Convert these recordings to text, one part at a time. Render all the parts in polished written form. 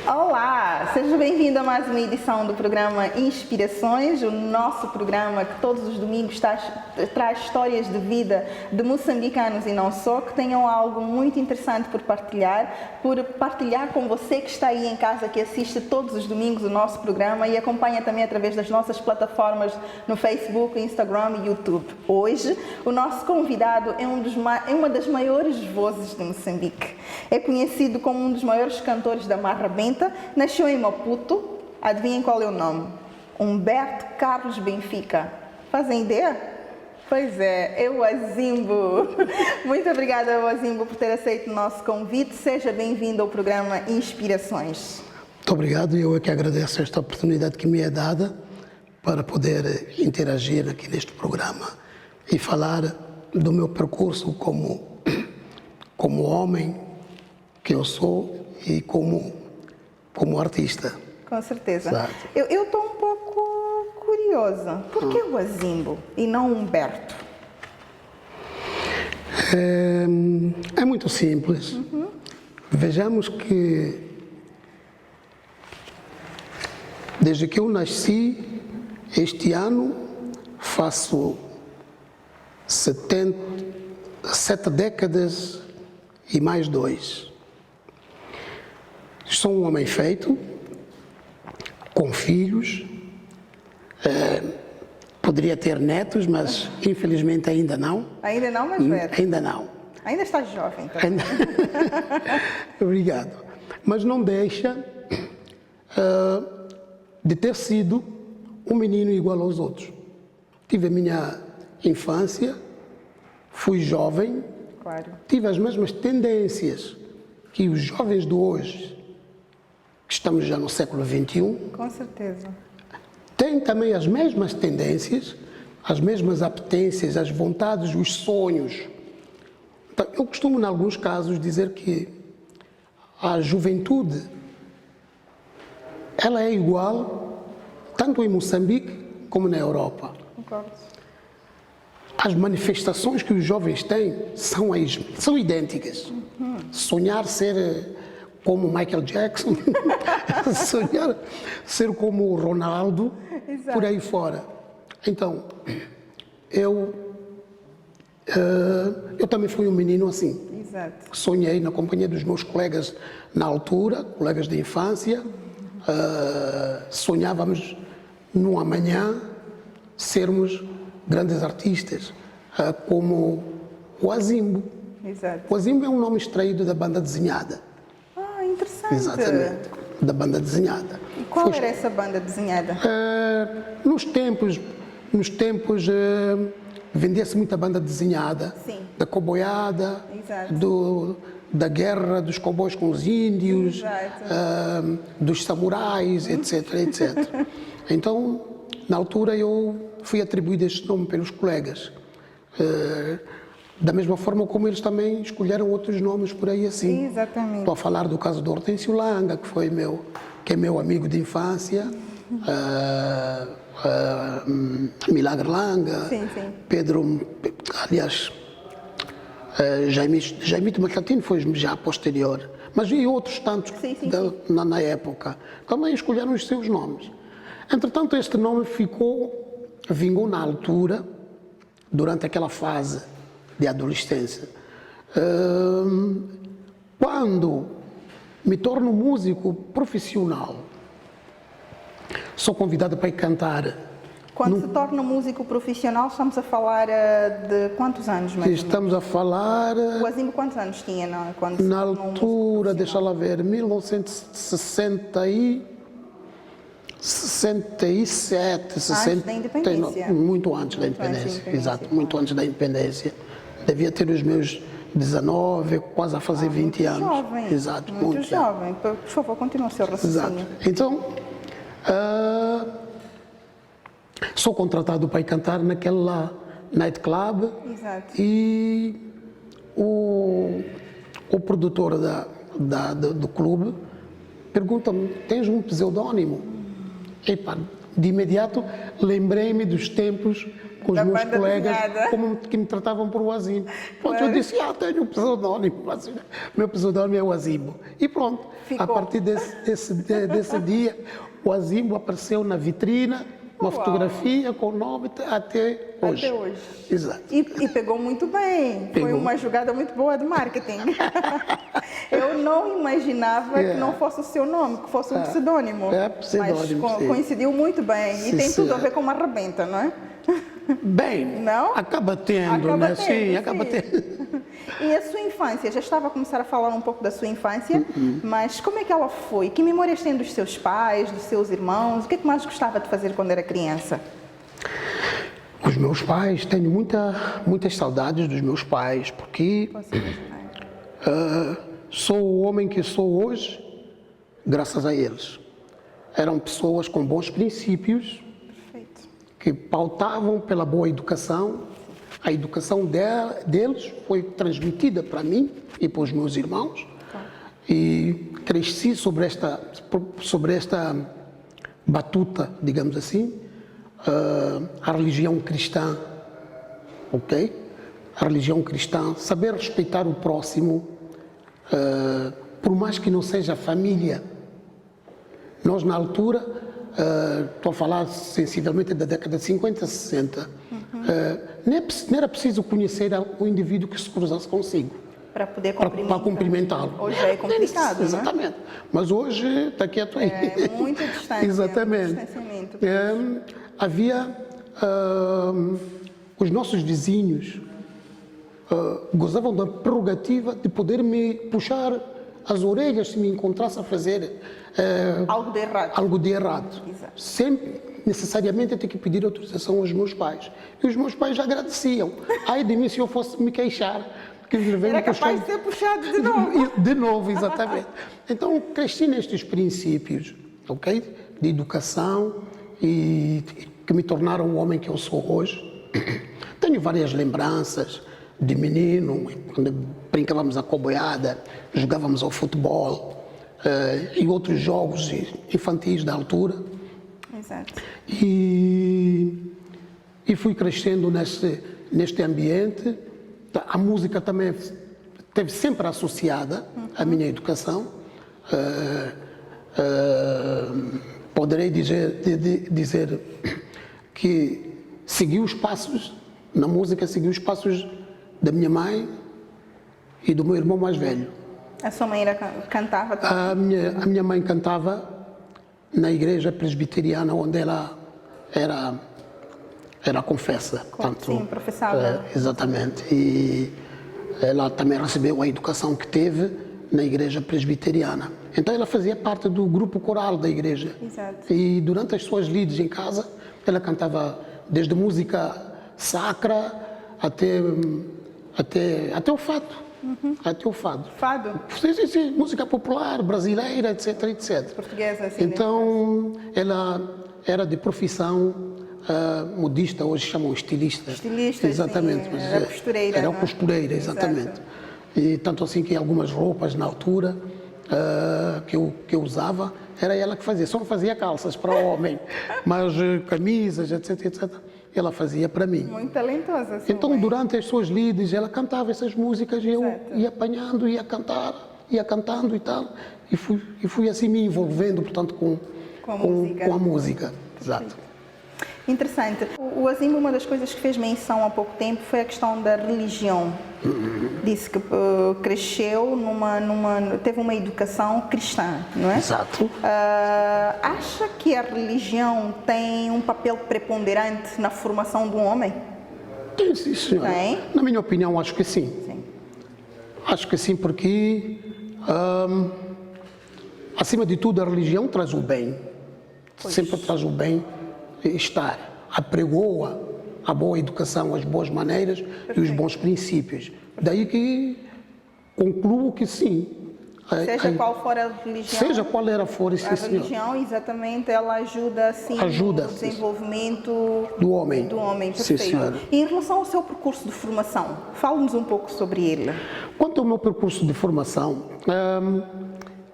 Olá, seja bem-vindo a mais uma edição do programa Inspirações, o nosso programa que todos os domingos traz histórias de vida de moçambicanos e não só, que tenham algo muito interessante por partilhar com você que está aí em casa, que assiste todos os domingos o nosso programa e acompanha também através das nossas plataformas no Facebook, Instagram e YouTube. Hoje, o nosso convidado é uma das maiores vozes de Moçambique. É conhecido como um dos maiores cantores da Marra Benta. Nasceu em Maputo. Adivinhem qual é o nome? Humberto Carlos Benfica. Fazem ideia? Pois é o Azimbo. Muito obrigada, Azimbo, por ter aceito o nosso convite. Seja bem-vindo ao programa Inspirações. Muito obrigado. Eu é que agradeço esta oportunidade que me é dada para poder interagir aqui neste programa e falar do meu percurso como homem que eu sou e como artista. Com certeza. Exato. Eu estou um pouco curiosa. Por que o Azimbo e não Humberto? É muito simples. Vejamos que desde que eu nasci, este ano faço 7 décadas e mais 2. Sou um homem feito, com filhos, poderia ter netos, mas infelizmente ainda não. Ainda não, mas velho? Ainda não. Ainda está jovem, então. Obrigado. Mas não deixa de ter sido um menino igual aos outros. Tive a minha infância, fui jovem, claro. Tive as mesmas tendências que os jovens de hoje, que estamos já no século XXI, com certeza, têm também as mesmas tendências, as mesmas apetências, as vontades, os sonhos. Então, eu costumo, em alguns casos, dizer que a juventude, ela é igual, tanto em Moçambique como na Europa. Concordo. As manifestações que os jovens têm são idênticas. Sonhar ser como Michael Jackson, sonhar ser como o Ronaldo, exato, por aí fora. Então, eu também fui um menino assim. Exato. Sonhei na companhia dos meus colegas na altura, colegas de infância. Sonhávamos num amanhã sermos grandes artistas, como o Azimbo. Exato. O Azimbo é um nome extraído da banda desenhada. Interessante. Exatamente, da banda desenhada. E qual era essa banda desenhada? Nos tempos vendia-se muita banda desenhada. Sim. Da coboiada, exato, da guerra dos cowboys com os índios, dos samurais, etc, etc. Então, na altura eu fui atribuído este nome pelos colegas. Da mesma forma como eles também escolheram outros nomes por aí assim. Exatamente. Estou a falar do caso do Hortêncio Langa, que é meu amigo de infância, Milagre Langa, sim, sim, Pedro, aliás, Jaimito Macatino foi já posterior, mas e outros tantos sim. Na época também escolheram os seus nomes. Entretanto, este nome vingou na altura, durante aquela fase de adolescência. Quando me torno músico profissional, sou convidado para ir cantar. Quando se torna músico profissional, estamos a falar de quantos anos mais? Estamos a falar... O Azimbo quantos anos tinha quando na altura, deixa lá ver, 1967, 60, antes da independência. Muito antes da independência, exato, muito antes da independência. Devia ter os meus 19, quase a fazer 20 anos. Jovem, exato, muito jovem. Por favor, continua o seu raciocínio. Exato. Então, sou contratado para ir cantar naquele nightclub. Exato. E o produtor do clube pergunta-me: tens um pseudónimo? Epa, de imediato lembrei-me dos tempos com os Da meus banda colegas desenhada. como que me tratavam por Oazimbo. Pronto, Claro. eu disse, tenho um pseudónimo, mas meu pseudónimo é Oazimbo. E pronto, Ficou. a partir desse dia, o Oazimbo apareceu na vitrina, uma Uau. fotografia com o nome até hoje. Até hoje. Exato. E pegou muito bem. Foi Pegou. uma jogada muito boa de marketing. Eu não imaginava que não fosse o seu nome, que fosse um pseudônimo. É, pseudônimo, Mas sim. coincidiu muito bem. Sim, E tem tudo a sim. ver com uma arrebenta, não é? Bem, Não? acaba tendo, Acaba né? tendo, Sim, acaba tendo. E a sua infância? Já estava a começar a falar um pouco da sua infância, mas como é que ela foi? Que memórias tem dos seus pais, dos seus irmãos? O que é que mais gostava de fazer quando era criança? Os meus pais, tenho muitas saudades dos meus pais, porque sou o homem que sou hoje, graças a eles. Eram pessoas com bons princípios, Perfeito. que pautavam pela boa educação. A educação deles foi transmitida para mim e para os meus irmãos. E cresci sobre esta batuta, digamos assim, a religião cristã, ok? A religião cristã, saber respeitar o próximo, por mais que não seja família. Nós, na altura, estou a falar sensivelmente da década de 50, 60, não era preciso conhecer o indivíduo que se cruzasse consigo Para poder para cumprimentá-lo. Hoje é complicado, não é? Exatamente. Mas hoje está quieto aí. É muita distância. Exatamente. Muito distanciamento. Havia os nossos vizinhos gozavam da prerrogativa de poder me puxar as orelhas se me encontrasse a fazer Algo de errado. algo de errado. Exato. Sempre necessariamente ter que pedir autorização aos meus pais. E os meus pais agradeciam. Ai de mim se eu fosse me queixar. Que eles vêm Era me puxar- capaz de ser puxado de novo. De novo, exatamente. Então, cresci nestes princípios, ok? De educação e que me tornaram o homem que eu sou hoje. Tenho várias lembranças de menino, quando brincávamos a coboiada, jogávamos ao futebol e outros jogos infantis da altura. Exato. E fui crescendo neste ambiente. A música também esteve sempre associada à minha educação. Poderei dizer que segui os passos, na música, segui os passos da minha mãe e do meu irmão mais velho. A sua mãe cantava também? A minha mãe cantava na igreja presbiteriana onde ela era confessa. Sim, professava. Exatamente. E ela também recebeu a educação que teve na igreja presbiteriana. Então ela fazia parte do grupo coral da igreja. Exato. E durante as suas lides em casa, ela cantava desde música sacra até o fado. Até o fado. Fado? Sim, música popular, brasileira, etc, etc. Portuguesa, assim. Então, ela era de profissão modista, hoje chamam estilista. Estilista, exatamente. sim, Mas era costureira, Era não é? costureira, exatamente. Exato. E tanto assim que algumas roupas na altura que eu usava, era ela que fazia. Só não fazia calças para homem, mas camisas, etc, etc. Ela fazia para mim. Muito talentosa. Sua Então, mãe. durante as suas lides, ela cantava essas músicas e eu Exato. ia apanhando, ia cantar, ia cantando e tal. E fui assim me envolvendo, portanto, com a música. Exato. Interessante. O Azimbo, uma das coisas que fez menção há pouco tempo foi a questão da religião. Disse que cresceu teve uma educação cristã, não é? Exato. Acha que a religião tem um papel preponderante na formação do homem? Sim, senhora. Tem? Na minha opinião, acho que sim. Sim. Acho que sim, porque, acima de tudo, a religião traz o bem. Sempre traz o bem-estar. Apregoa a boa educação, as boas maneiras e os bons princípios. Daí que concluo que sim. Seja qual for a religião. Seja qual for, A sim, senhor. religião, exatamente, ela ajuda, sim, Ajuda, no sim. desenvolvimento Do homem. perfeito. Sim, senhora. E em relação ao seu percurso de formação, fale-nos um pouco sobre ele. Quanto ao meu percurso de formação,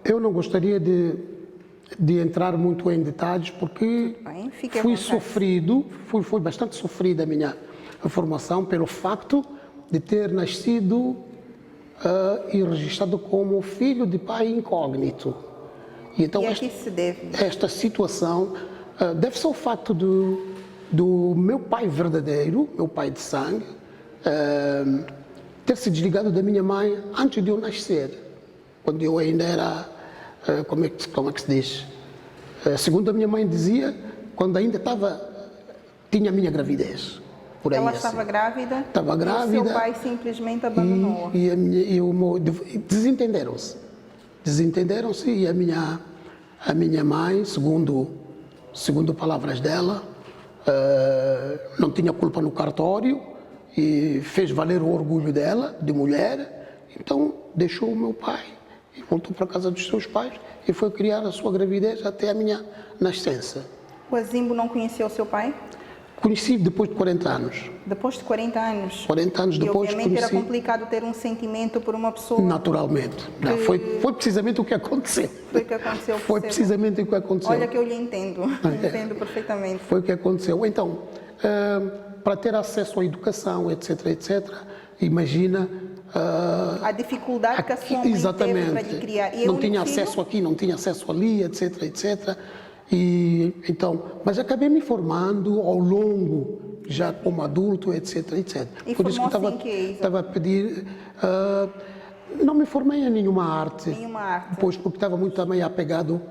eu não gostaria de entrar muito em detalhes, porque Bem, fique à fui vontade. sofrido, foi bastante sofrida a minha formação pelo facto de ter nascido e registrado como filho de pai incógnito. E então E a que se deve? esta situação deve-se ao facto do meu pai verdadeiro, meu pai de sangue, ter se desligado da minha mãe antes de eu nascer, quando eu ainda era, como é que se diz? Segundo a minha mãe dizia, quando ainda tinha a minha gravidez. Por aí Ela assim. estava grávida? Estava grávida. E o seu pai simplesmente abandonou-a? Desentenderam-se. Desentenderam-se e a minha mãe, segundo palavras dela, não tinha culpa no cartório e fez valer o orgulho dela, de mulher, então deixou o meu pai e voltou para a casa dos seus pais e foi criar a sua gravidez até a minha nascença. O Azimbo não conheceu o seu pai? Conheci depois de 40 anos. Depois de 40 anos? 40 anos depois e obviamente era complicado ter um sentimento por uma pessoa... Naturalmente. Não, foi precisamente o que aconteceu. Foi o que aconteceu. Foi precisamente o que aconteceu. Olha que eu lhe entendo. Entendo perfeitamente. Foi o que aconteceu. Então, para ter acesso à educação, etc., imagina... a dificuldade que a sua mãe teve para lhe criar. E não tinha acesso aqui, não tinha acesso ali, etc. E, então, mas acabei me formando ao longo, já como adulto, etc. E por isso que estava a pedir... não me formei em nenhuma arte. Pois, porque estava muito também apegado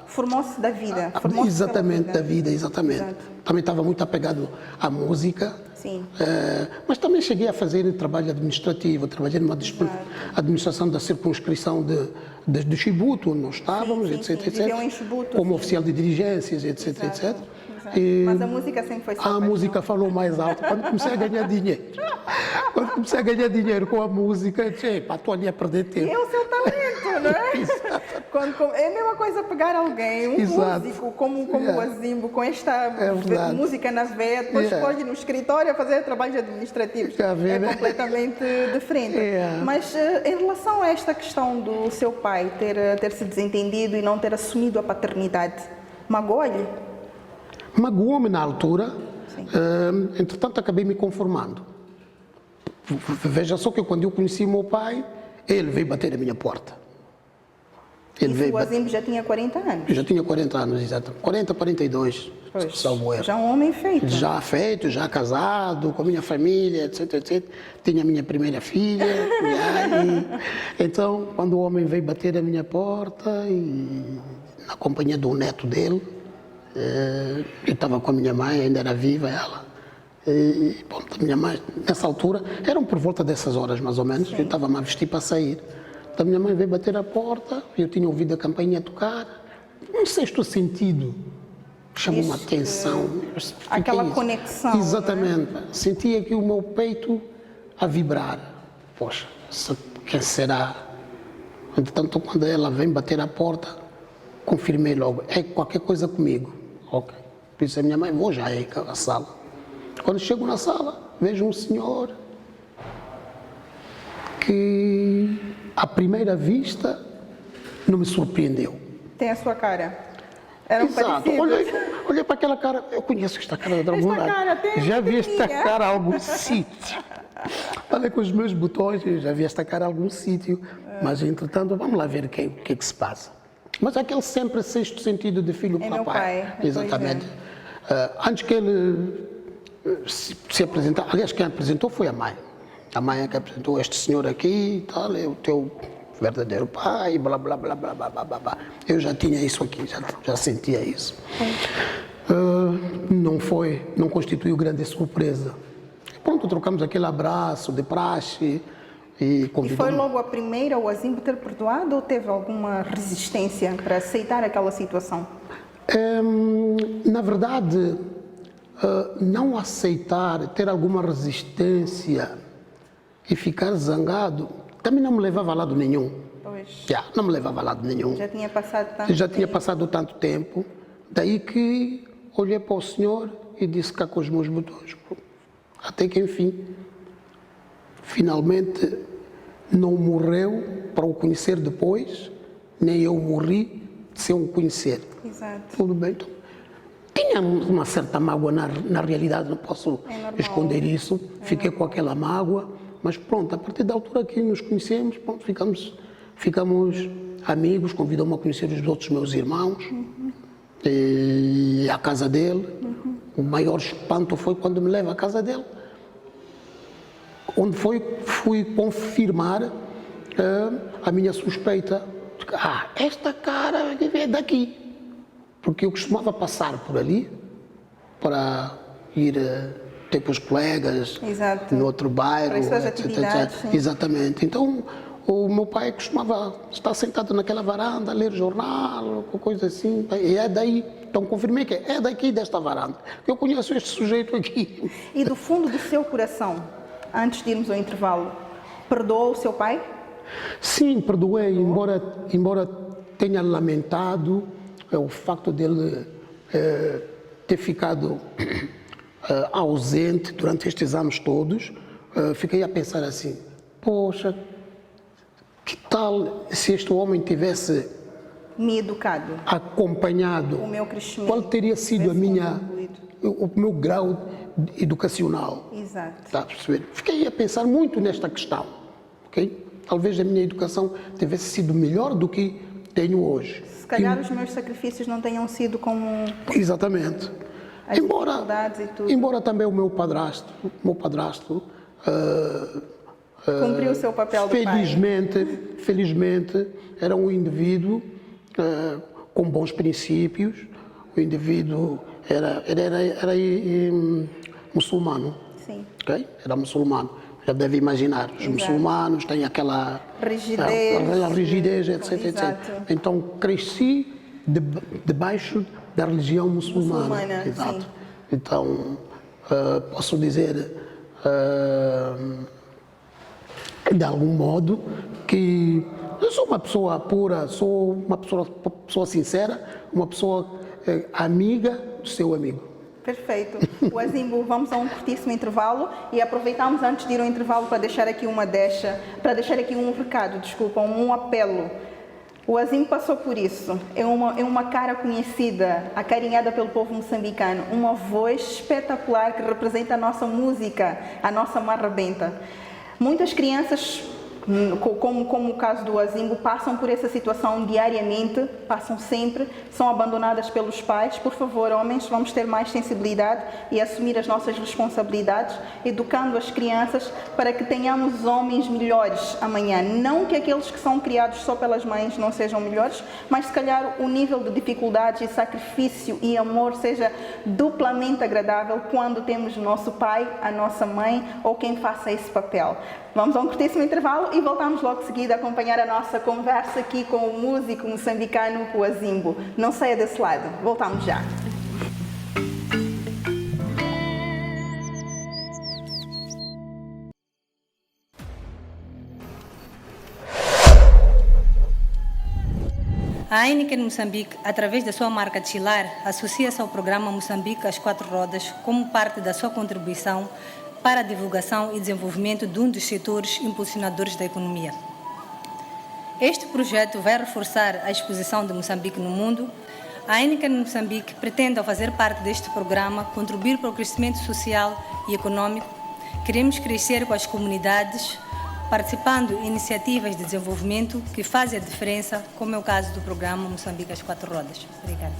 Formou-se da vida. Exatamente, da vida, exatamente. Exato. Também estava muito apegado à música. Sim. Mas também cheguei a fazer trabalho administrativo, trabalhei numa administração da circunscrição de Chibuto, onde nós estávamos, etc. Viveu em Chibuto, como oficial de diligências, etc. E, mas a música sempre foi a música falou mais alto quando comecei a ganhar dinheiro. Quando comecei a ganhar dinheiro com a música, eu disse, estou ali a perder tempo. E é o seu talento, não é? É a mesma coisa pegar alguém, músico como o Azimbo, com esta música na veia, depois pode ir no escritório a fazer trabalhos administrativos. É completamente diferente. Mas em relação a esta questão do seu pai ter se desentendido e não ter assumido a paternidade, magoou-lhe? Magoou-me na altura, entretanto acabei me conformando. Veja só que quando eu conheci o meu pai, ele veio bater a minha porta. O Azimbo já tinha 40 anos? Já tinha 40 anos, exato. 40, 42, salvo erro. Já um homem feito. Já feito, já casado, com a minha família, etc. Tinha a minha primeira filha. Então, quando o homem veio bater a minha porta, na companhia do neto dele, eu estava com a minha mãe, ainda era viva ela. E, bom, a minha mãe, nessa altura, eram por volta dessas horas mais ou menos, eu estava-me a vestir para sair. Então, a minha mãe veio bater a porta, eu tinha ouvido a campainha tocar, um sexto sentido chamou-me a atenção. Aquela conexão. Exatamente. Né? Sentia aqui o meu peito a vibrar. Poxa, quem será? Entretanto, quando ela vem bater a porta, confirmei logo, é qualquer coisa comigo. Ok. Disse a minha mãe, vou já aí à sala. Quando chego na sala, vejo um senhor que, à primeira vista, não me surpreendeu. Tem a sua cara. Eram exato. Olhei para aquela cara, eu conheço esta cara de algum lado. Já vi esta cara em algum sítio. Olha com os meus botões, eu já vi esta cara em algum sítio. Mas, entretanto, vamos lá ver o que se passa. Mas aquele sempre sexto sentido de filho para pai. Exatamente. Antes que ele se apresentar, aliás, quem apresentou foi a mãe. A mãe é que apresentou este senhor aqui, tal, é o teu verdadeiro pai, blá, blá, blá, blá, blá, blá, blá. Eu já tinha isso aqui, já sentia isso. Não constituiu grande surpresa. Pronto, trocamos aquele abraço de praxe. E foi logo a primeira o Azimbo ter perdoado ou teve alguma resistência para aceitar aquela situação? Na verdade, não aceitar, ter alguma resistência e ficar zangado, também não me levava a lado nenhum. Pois. Não me levava a lado nenhum. Já tinha passado tanto tempo. Já tinha passado tanto tempo. Daí que olhei para o senhor e disse cá com os meus botões. Até que, enfim, finalmente não morreu para o conhecer depois, nem eu morri sem o conhecer. Exato. Tudo bem, então, tinha uma certa mágoa na realidade, não posso esconder isso. Fiquei com aquela mágoa, mas pronto, a partir da altura que nos conhecemos, pronto, ficamos amigos, convidou-me a conhecer os outros meus irmãos, e a casa dele. O maior espanto foi quando me leva à casa dele, onde fui confirmar a minha suspeita. Esta cara é daqui. Porque eu costumava passar por ali para ir ter com os colegas. Exato. No outro bairro. Para as suas atividades, sim. Exatamente. Então, o meu pai costumava estar sentado naquela varanda, ler jornal, coisa assim. E é daí. Então, confirmei que é daqui, desta varanda. Eu conheço este sujeito aqui. E do fundo do seu coração, antes de irmos ao intervalo, perdoou o seu pai? Sim, perdoei, embora tenha lamentado o facto dele ter ficado ausente durante estes anos todos. Fiquei a pensar assim, poxa, que tal se este homem tivesse me educado, acompanhado, o meu crescimento, qual teria sido o meu grau educacional? Exato. Está a perceber? Fiquei a pensar muito nesta questão, ok? Talvez a minha educação tivesse sido melhor do que tenho hoje. Se calhar os meus sacrifícios não tenham sido como... Exatamente. As dificuldades e tudo. Embora também o meu padrasto cumpriu o seu papel de felizmente era um indivíduo com bons princípios. O indivíduo era muçulmano. Sim. Okay? Era muçulmano. Já deve imaginar, os muçulmanos têm aquela rigidez, etc, etc. Então cresci debaixo da religião muçulmana. Exato. Sim. Então posso dizer de algum modo que eu sou uma pessoa pura, sou uma pessoa sincera, uma pessoa amiga do seu amigo. Perfeito. O Azimbu, vamos a um curtíssimo intervalo e aproveitamos antes de ir ao intervalo para deixar aqui um recado, um apelo. O Azimbu passou por isso. É uma cara conhecida, acarinhada pelo povo moçambicano, uma voz espetacular que representa a nossa música, a nossa marrabenta. Muitas crianças, como o caso do Azimbu, passam por essa situação diariamente, passam sempre, são abandonadas pelos pais. Por favor, homens, vamos ter mais sensibilidade e assumir as nossas responsabilidades, educando as crianças para que tenhamos homens melhores amanhã. Não que aqueles que são criados só pelas mães não sejam melhores, mas se calhar o nível de dificuldades e sacrifício e amor seja duplamente agradável quando temos o nosso pai, a nossa mãe ou quem faça esse papel. Vamos a um curtíssimo intervalo e voltamos logo de seguida a acompanhar a nossa conversa aqui com o músico moçambicano, o Azimbu. Não saia desse lado, voltamos já. A Heineken Moçambique, através da sua marca Chilar, associa-se ao programa Moçambique às Quatro Rodas como parte da sua contribuição para a divulgação e desenvolvimento de um dos setores impulsionadores da economia. Este projeto vai reforçar a exposição de Moçambique no mundo. A Heineken Moçambique pretende, ao fazer parte deste programa, contribuir para o crescimento social e econômico. Queremos crescer com as comunidades, participando em iniciativas de desenvolvimento que fazem a diferença, como é o caso do programa Moçambique às Quatro Rodas. Obrigada.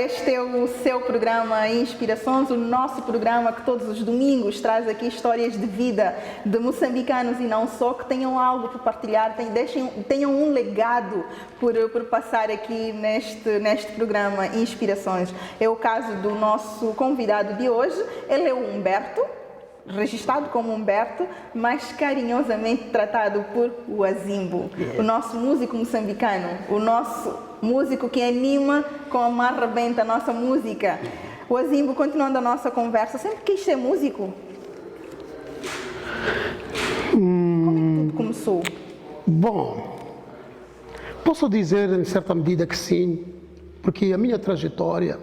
este é o seu programa Inspirações, o nosso programa que todos os domingos traz aqui histórias de vida de moçambicanos e não só, que tenham algo para partilhar, tenham um legado por passar aqui neste programa Inspirações. É o caso do nosso convidado de hoje, ele é o Humberto, registrado como Humberto, mas carinhosamente tratado por Wazimbo, o nosso músico moçambicano, o nosso músico que anima com a marra benta a nossa música. Wazimbo, continuando a nossa conversa, sempre quis ser músico? Como é que tudo começou? Bom, posso dizer em certa medida que sim, porque a minha trajetória,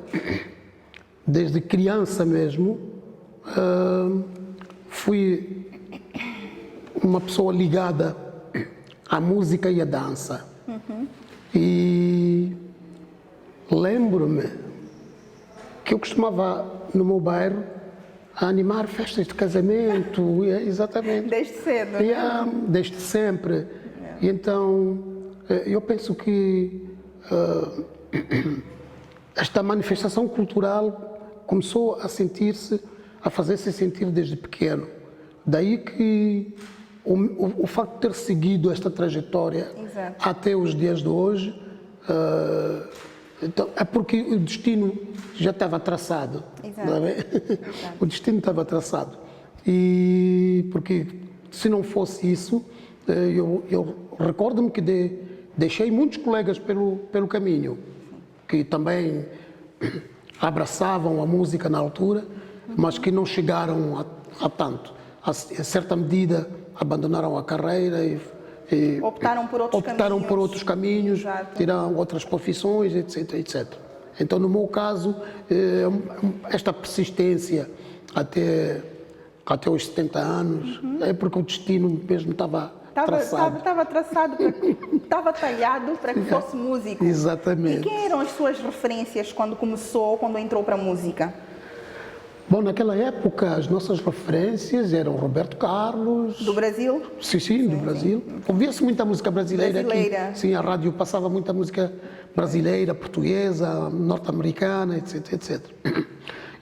desde criança mesmo, fui uma pessoa ligada à música e à dança. E lembro-me que eu costumava, no meu bairro, animar festas de casamento, exatamente. Desde cedo, desde sempre. E então, eu penso que esta manifestação cultural começou a fazer-se sentir desde pequeno. Daí que o facto de ter seguido esta trajetória até os dias de hoje, então, é porque o destino já estava traçado. Não é? O destino estava traçado. E porque se não fosse isso, eu recordo-me que deixei muitos colegas pelo caminho, que também abraçavam a música na altura, mas que não chegaram a tanto. A certa medida abandonaram a carreira e optaram por outros caminhos, tiraram outras profissões, etc, etc. Então, no meu caso, esta persistência até os 70 anos, é porque o destino mesmo estava traçado. Estava traçado, estava talhado para que fosse músico. Exatamente. E quem eram as suas referências quando entrou para a música? Bom, naquela época as nossas referências eram Roberto Carlos. Do Brasil? Sim, do Brasil. Ouvia-se muita música brasileira aqui. Sim, a rádio passava muita música brasileira, portuguesa, norte-americana, etc, etc.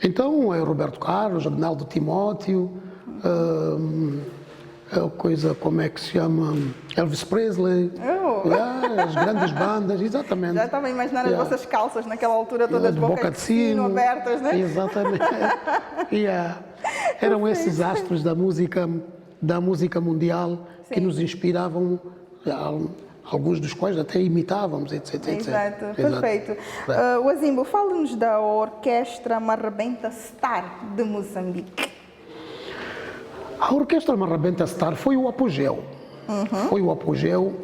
Então, é Roberto Carlos, Agnaldo Timóteo, como é que se chama? Elvis Presley. As grandes bandas, exatamente. Já estava a imaginar as vossas calças naquela altura, todas boca de sino abertas, né? Exatamente. Eram esses astros da música mundial que nos inspiravam, alguns dos quais até imitávamos, etc. Exato, perfeito. Wazimbo, fala-nos da Orquestra Marrabenta Star de Moçambique. A Orquestra Marrabenta Star foi o apogeu. Foi o apogeu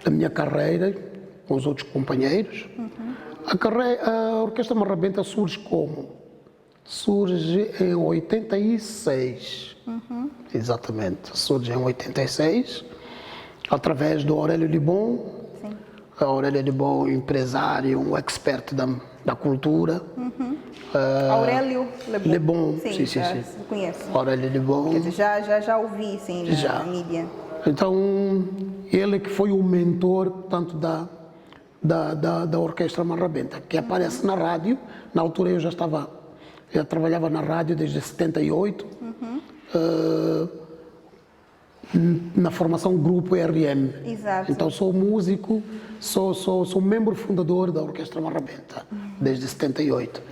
da minha carreira com os outros companheiros. A Orquestra Marrabenta surge como? Surge em 86. Exatamente, surge em 86, através do Aurélio Libon. A Aurélio Libon, empresário, um expert da cultura. Aurélio Libon. Sim, conheço. Aurélio Libon. Quer dizer, já ouvi, sim, na mídia. Então, ele que foi o mentor, tanto da Orquestra Marrabenta, que aparece na rádio. Na altura eu já trabalhava na rádio desde 78, na formação Grupo RM. Exato. Então sou músico, sou membro fundador da Orquestra Marrabenta, desde 78.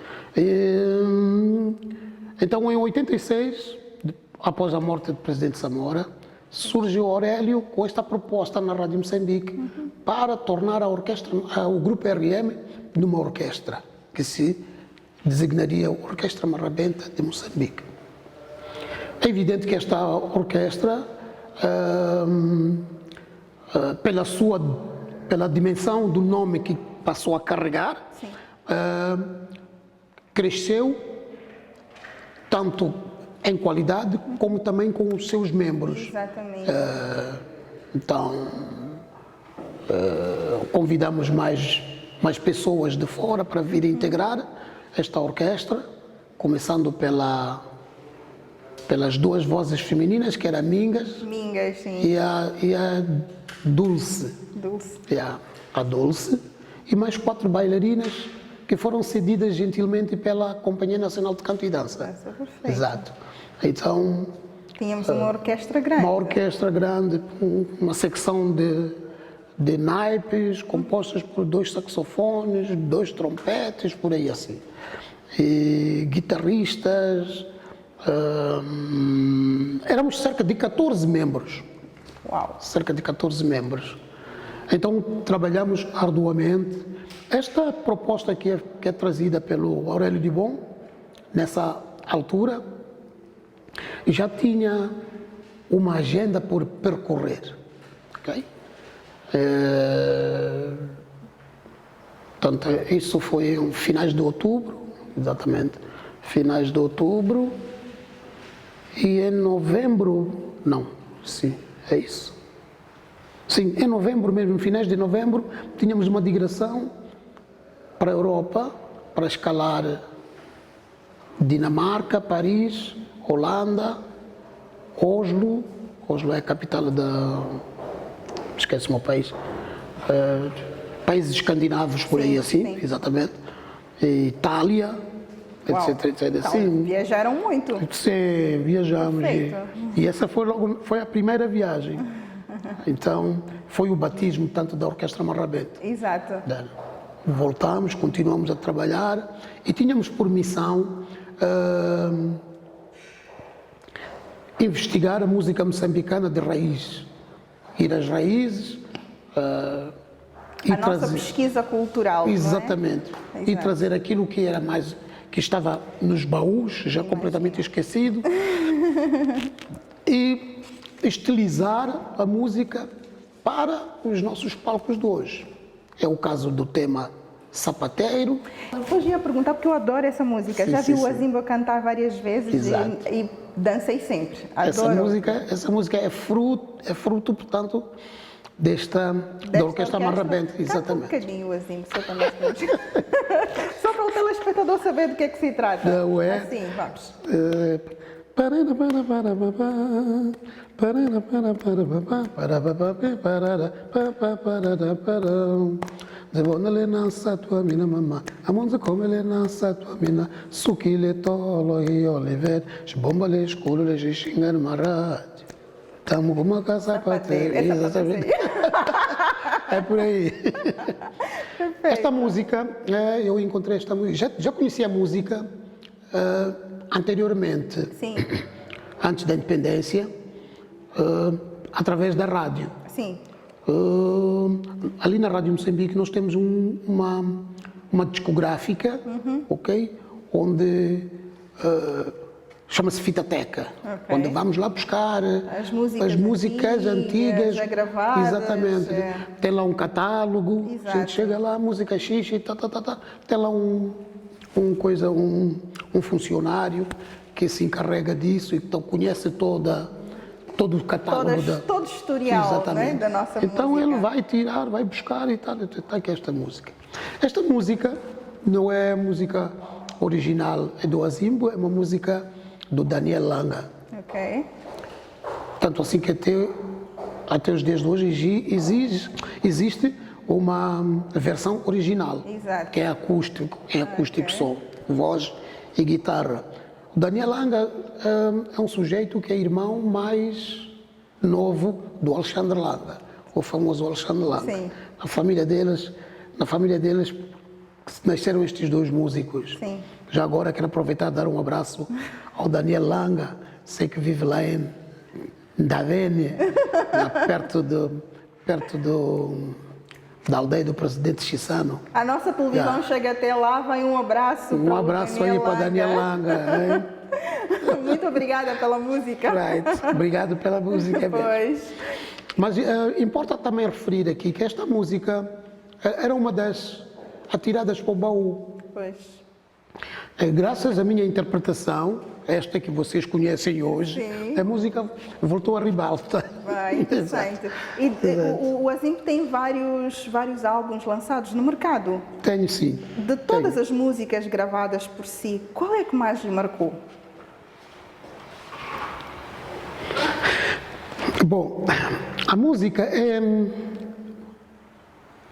Então, em 86, após a morte do presidente Samora, surgiu Aurélio com esta proposta na Rádio Moçambique para tornar o Grupo RM numa orquestra, que se designaria Orquestra Marrabenta de Moçambique. É evidente que esta orquestra, pela dimensão do nome que passou a carregar, cresceu tanto em qualidade como também com os seus membros. Exatamente. Então, convidamos mais pessoas de fora para vir integrar esta orquestra, começando pelas duas vozes femininas, que era a Mingas, sim. e a Dulce. Dulce. A Dulce. E mais 4 bailarinas que foram cedidas gentilmente pela Companhia Nacional de Canto e Dança. Dança, perfeito. Exato. Então, tínhamos uma orquestra grande. uma orquestra grande, uma secção de naipes, compostas por 2 saxofones, 2 trompetes, por aí assim. E guitarristas, éramos cerca de 14 membros. Uau! Cerca de 14 membros. Então, trabalhamos arduamente. Esta proposta que é trazida pelo Aurélio Dibon, nessa altura, já tinha uma agenda por percorrer. Okay? Portanto, isso foi em finais de outubro, exatamente, finais de outubro, e em novembro, não, sim, é isso. Sim, em novembro mesmo, finais de novembro, tínhamos uma digressão para a Europa, para escalar Dinamarca, Paris, Holanda, Oslo é a capital da... esquece o meu país. Países escandinavos, por aí assim, sim. Exatamente. E Itália, Uau. etc. Então, Sim, viajaram muito. sim, viajamos. Perfeito. E essa foi a primeira viagem. Então, foi o batismo tanto da Orquestra Marrabente. Exato. Voltamos, continuamos a trabalhar e tínhamos por missão investigar a música moçambicana de raiz, ir às raízes e a nossa pesquisa cultural. exatamente, não é? e Exato. trazer aquilo que era mais, que estava nos baús, já completamente esquecido, e estilizar a música para os nossos palcos de hoje. É o caso do tema Sapateiro. Depois ia perguntar porque eu adoro essa música. Sim, Já sim, vi o sim. Azimba cantar várias vezes Exato. e dancei sempre. Adoro. Essa música é fruto, portanto, da Orquestra Marrabente, Canta um exatamente. bocadinho o Azimba, só para nós só para o telespectador saber do que é que se trata. Não é? Assim, vamos. Zebona le nansa tua mina mama, amonza come le nansa tua mina, suki le tolo e olivet, shbomba le escuro le xingar marat. Tamo com uma casa para ter. Exatamente. É por aí. Esta música, eu encontrei esta música, já conhecia a música anteriormente, Sim, antes da independência, através da rádio. sim. Ali na Rádio Moçambique nós temos uma discográfica, ok? Onde chama-se Fitateca, Ok. onde vamos lá buscar As músicas antigas, já gravadas, exatamente. Tem lá um catálogo, a Exato. gente chega lá, música X, tem lá um funcionário que se encarrega disso e então conhece todo o catálogo Todo o historial, né, da nossa então música. ele vai tirar, vai buscar e está aqui esta música. Esta música não é música original do Azimbo, é uma música do Daniel Langa. Ok. Tanto assim que até os dias de hoje existe uma versão original, Exato. que é acústico só, voz e guitarra. O Daniel Langa é um sujeito que é irmão mais novo do Alexandre Langa, o famoso Alexandre Langa. Sim. Na família deles nasceram estes 2 músicos. Sim. Já agora quero aproveitar e dar um abraço ao Daniel Langa, sei que vive lá em Davene, lá perto da aldeia do presidente Chissano. A nossa televisão chega até lá, vai um abraço. Um abraço aí para Daniel Langa. Hein? Muito obrigada pela música. Right. Obrigado pela música. Pois. Mas importa também referir aqui que esta música era uma das atiradas para o baú. Pois. Graças à minha interpretação, esta que vocês conhecem hoje, Sim. a música voltou a ribalta. Vai, interessante. E o Azimbo tem vários álbuns lançados no mercado. Tenho sim. De todas as músicas gravadas por si, qual é que mais lhe marcou? Bom, a música é...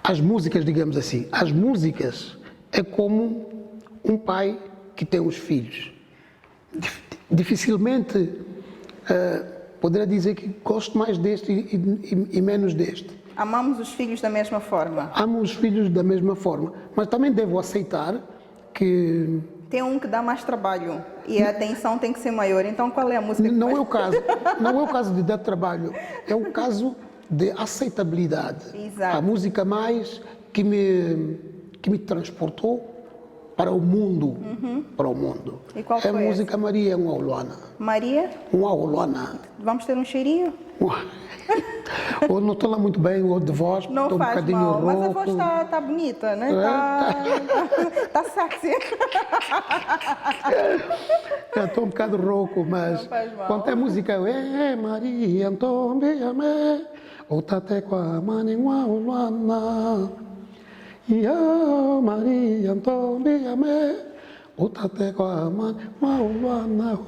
As músicas, digamos assim, as músicas é como um pai que tem os filhos. Dificilmente poderia dizer que gosto mais deste e menos deste. Amamos os filhos da mesma forma. Amo os filhos da mesma forma, mas também devo aceitar que... Tem um que dá mais trabalho e a atenção tem que ser maior. Então, qual é a música que não é o caso. Não é o caso de dar trabalho, é o caso de aceitabilidade. Exato. A música mais que me transportou para o mundo. Para o mundo. E qual é foi a música essa? Maria, uma aulona. Maria, Uma aulona. vamos ter um cheirinho? Ou não estou lá muito bem, ou de voz, Não estou um faz bocadinho mal, rouco. mas a voz está bonita, né? Tá sexy. Estou um bocado rouco, mas Não faz mal. quando é música, Maria, Antônio, Beamé, ou Tate com a Maningua, Luana, e Maria, Antônio, Beamé, ou Tate com a Maningua, Luana,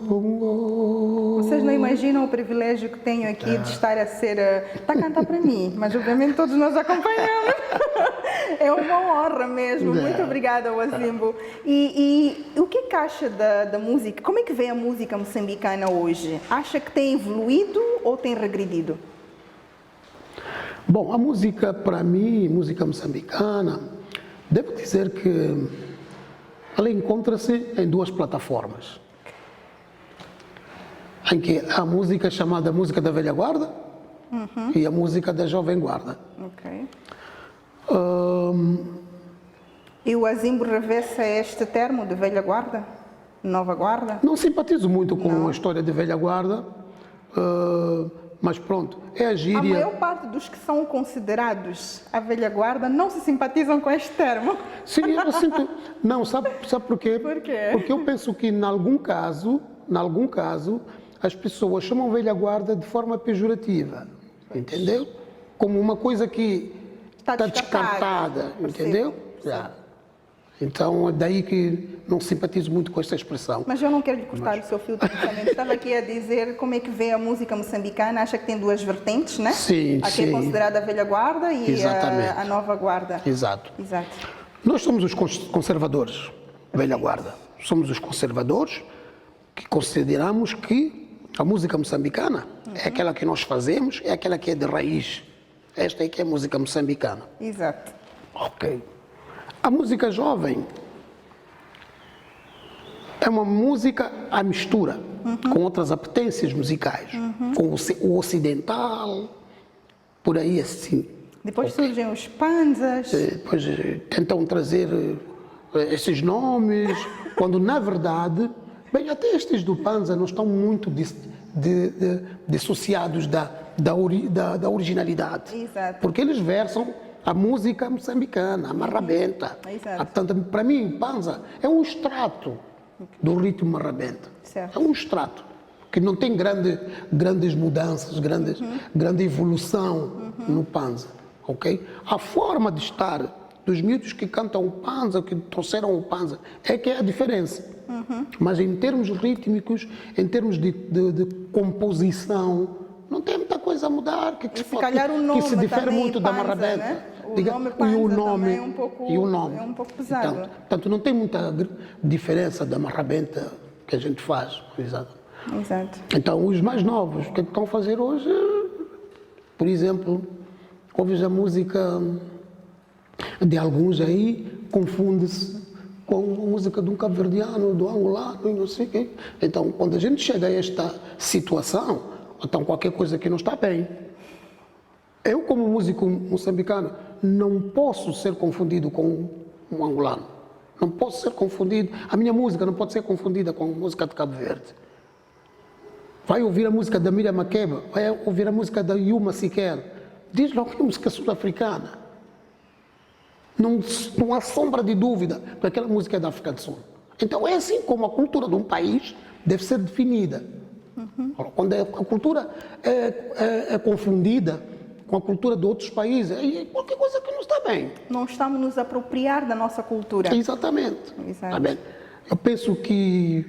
Vocês não imaginam o privilégio que tenho aqui de estar a ser... Está a cantar para mim, mas obviamente todos nós acompanhamos. É uma honra mesmo. Muito obrigada, Wazimbo. E o que é que acha da música? Como é que vê a música moçambicana hoje? Acha que tem evoluído ou tem regredido? Bom, a música, para mim, música moçambicana, devo dizer que ela encontra-se em duas plataformas. Em que há a música chamada música da velha guarda e a música da jovem guarda. Ok. E o Wazimbo revê-se este termo de velha guarda? Nova guarda? Não simpatizo muito com a história de velha guarda, mas pronto, é a A gíria. maior parte dos que são considerados a velha guarda não se simpatizam com este termo. Sim, eu sinto... Não, sabe por quê? Por quê? Porque eu penso que, em algum caso, as pessoas chamam velha guarda de forma pejorativa, entendeu? Como uma coisa que está descartada, entendeu? Já. Então, é daí que não simpatizo muito com esta expressão. Mas eu não quero lhe cortar o seu fio de pensamento. Estava aqui a dizer como é que vê a música moçambicana. Acha que tem duas vertentes, né? Sim, a que é considerada a velha guarda e a nova guarda. Exato. Exato. Nós somos os conservadores, velha guarda. Somos os conservadores que consideramos que a música moçambicana é aquela que nós fazemos, é aquela que é de raiz. Esta aí que é a música moçambicana. Exato. Ok. A música jovem é uma música à mistura, com outras apetências musicais, com o ocidental, por aí assim. Depois surgem os panzas. Depois tentam trazer esses nomes, quando na verdade, bem, até estes do Panza não estão muito dissociados da originalidade. Exato. Porque eles versam a música moçambicana, a marrabenta. Exato. Portanto, para mim, Panza é um extrato do ritmo marrabenta. Certo. É um extrato que não tem grandes mudanças, grande evolução no Panza. Okay? A forma de estar dos miúdos que cantam o Panza, que trouxeram o Panza, é que é a diferença. Mas em termos rítmicos, em termos de composição, não tem muita coisa a mudar, E se calhar o nome que se difere também, muito da Panza, marrabenta. né? O nome Panza também é um pouco pesado. Portanto, não tem muita diferença da marrabenta que a gente faz. Exato. Exato. Então, os mais novos, o que estão a fazer hoje, por exemplo, ouves a música de alguns aí, confunde-se com a música de um cabo-verdiano, do angolano e não sei o quê. Então, quando a gente chega a esta situação, então qualquer coisa que não está bem. Eu, como músico moçambicano, não posso ser confundido com um angolano. Não posso ser confundido. A minha música não pode ser confundida com a música de Cabo Verde. Vai ouvir a música da Miriam Makeba, vai ouvir a música da Yuma Sequer. Diz logo que é música sul-africana. Não há sombra de dúvida que aquela música é da África do Sul. Então é assim como a cultura de um país deve ser definida. Quando a cultura é confundida com a cultura de outros países, é qualquer coisa que não está bem. Não estamos nos apropriar da nossa cultura. Exatamente. Exato. Tá bem? Eu penso que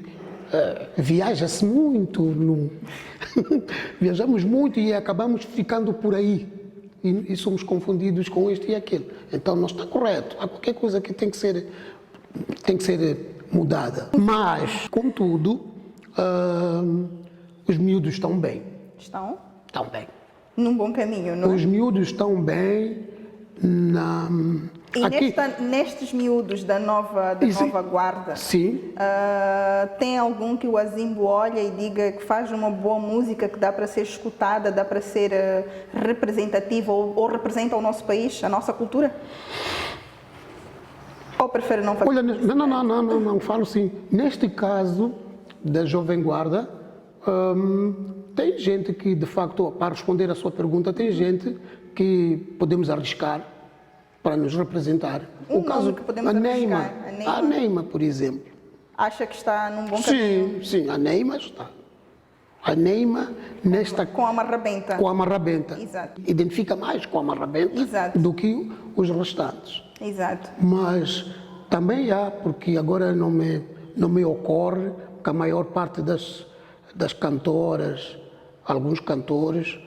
viaja-se muito, viajamos muito e acabamos ficando por aí. E somos confundidos com isto e aquilo. Então não está correto. Há qualquer coisa que tem que ser tem que ser mudada. Mas, contudo, os miúdos estão bem. Estão? Estão bem. Num bom caminho, não é? Os miúdos estão bem E nestes miúdos da nova guarda, sim. Tem algum que o Azimbo olha e diga que faz uma boa música, que dá para ser escutada, dá para ser representativa ou representa o nosso país, a nossa cultura? Ou prefere não fazer? Olha, não, falo sim. Neste caso da Jovem Guarda, tem gente que, de facto, para responder à sua pergunta, tem gente que podemos arriscar para nos representar. O caso que podemos arriscar, a Neima, por exemplo. Acha que está num bom caminho? Sim, a Neima está. A Neima nesta... Com a Marrabenta. Com a Marrabenta. Exato. Identifica mais com a Marrabenta. Exato. Do que os restantes. Exato. Mas também há, porque agora não me ocorre, que a maior parte das cantoras, alguns cantores,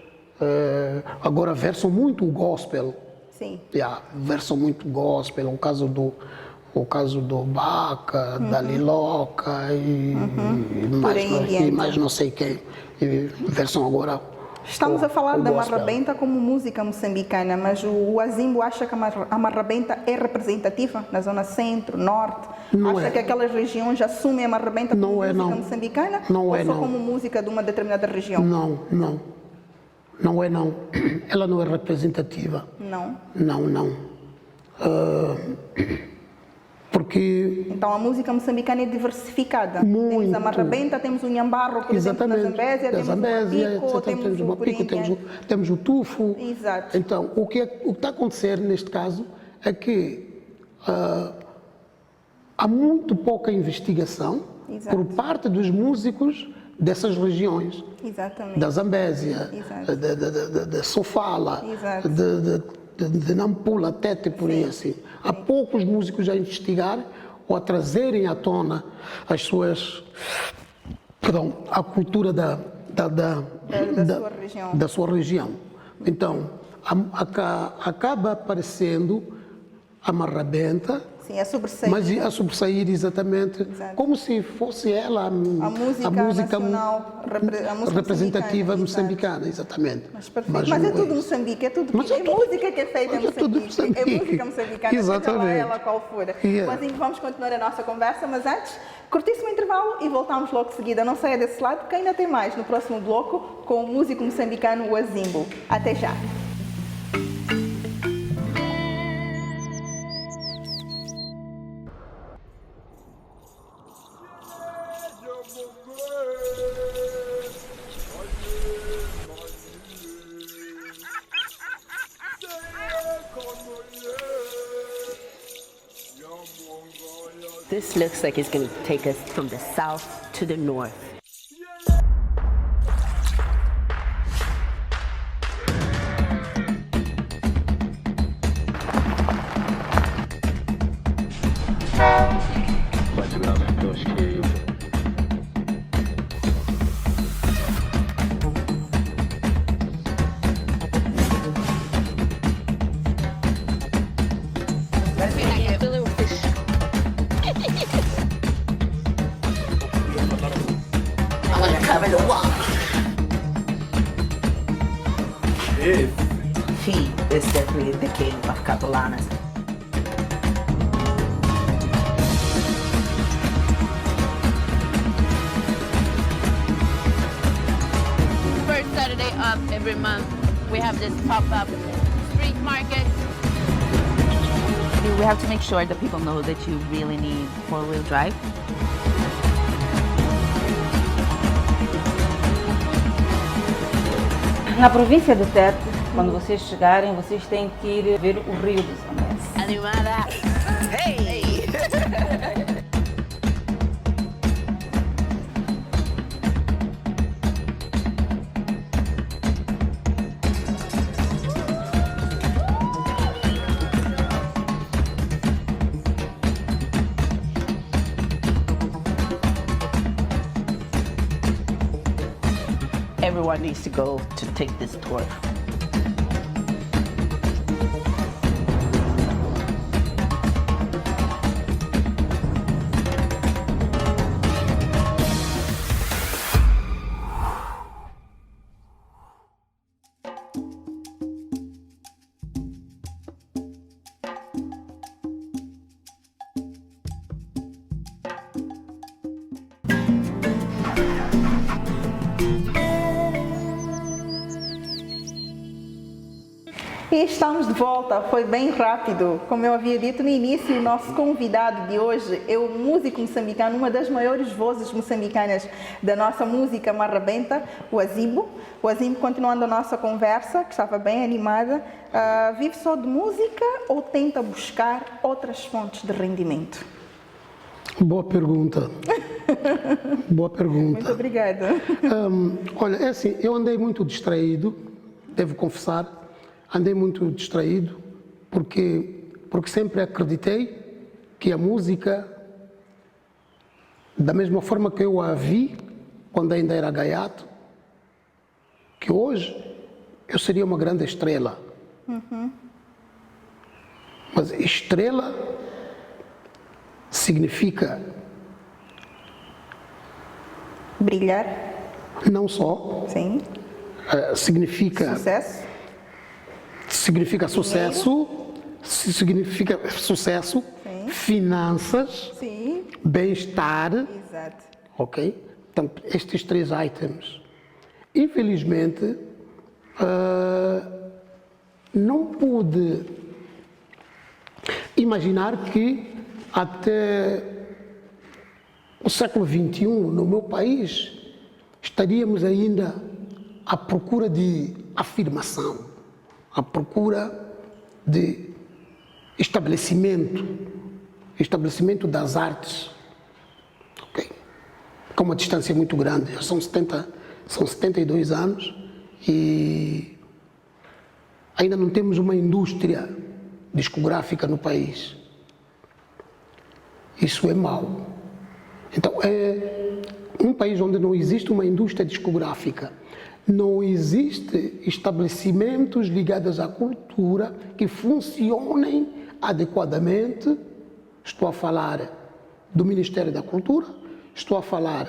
agora versam muito o gospel. Sim. Versam muito gospel, o caso do Baca, da Liloca e mais não sei quem. E versam agora. Estamos a falar da Marrabenta como música moçambicana, mas o Azimbo acha que a Marrabenta é representativa na zona centro, norte? Acha que aquelas regiões assumem a Marrabenta como música moçambicana? Ou só como música de uma determinada região? Não. Não é não. Ela não é representativa. Não? Não. Porque... Então a música moçambicana é diversificada. Muito. Temos a Marrabenta, temos o Nhambarro, por exemplo, na Zambésia, temos o Mapico, temos o Tufo. Exato. Então, o que está a acontecer neste caso é que há muito pouca investigação por parte dos músicos dessas regiões. Exatamente. Da Zambésia, da Sofala, de Nampula, até por aí assim. Há poucos músicos a investigar ou a trazerem à tona a cultura da sua região. Então, acaba aparecendo a Marrabenta. Sim, a sobressair. Mas a sobressair exatamente. Exato. Como se fosse ela a música nacional, representativa moçambicana, exatamente. Mas é tudo Moçambique, é música que é feita em Moçambique, é música moçambicana, exatamente. Seja ela qual for. Mas vamos continuar a nossa conversa, mas antes, curtíssimo intervalo e voltamos logo de seguida. Não saia desse lado, porque ainda tem mais no próximo bloco com o músico moçambicano o Azimbo. Até já! This looks like it's going to take us from the south to the north. He is definitely the king of Capulanas. First Saturday of every month, we have this pop-up street market. We have to make sure that people know that you really need four-wheel drive. Na província de Tete, quando vocês chegarem, vocês têm que ir ver o Rio dos Zambésia. Animada! Hey! Everyone needs to go to take this tour. E estamos de volta, foi bem rápido. Como eu havia dito no início, o nosso convidado de hoje é o músico moçambicano, uma das maiores vozes moçambicanas da nossa música marrabenta, o Azimbo. O Azimbo, continuando a nossa conversa, que estava bem animada, vive só de música ou tenta buscar outras fontes de rendimento? Boa pergunta. Boa pergunta. Muito obrigada. Olha, é assim, eu andei muito distraído, devo confessar. Andei muito distraído porque sempre acreditei que a música, da mesma forma que eu a vi quando ainda era gaiato, que hoje eu seria uma grande estrela. Mas estrela significa Brilhar? não só, Sim. significa Sucesso? significa sucesso, Sim. Finanças, Sim. bem-estar, Exato. ok? Portanto, estes 3 itens. Infelizmente, não pude imaginar que até o século XXI, no meu país, estaríamos ainda à procura de afirmação, à procura de estabelecimento das artes, ok? Com uma distância muito grande, são 72 anos e ainda não temos uma indústria discográfica no país. Isso é mau. Então, é um país onde não existe uma indústria discográfica, não existe estabelecimentos ligados à cultura que funcionem adequadamente. Estou a falar do Ministério da Cultura, estou a falar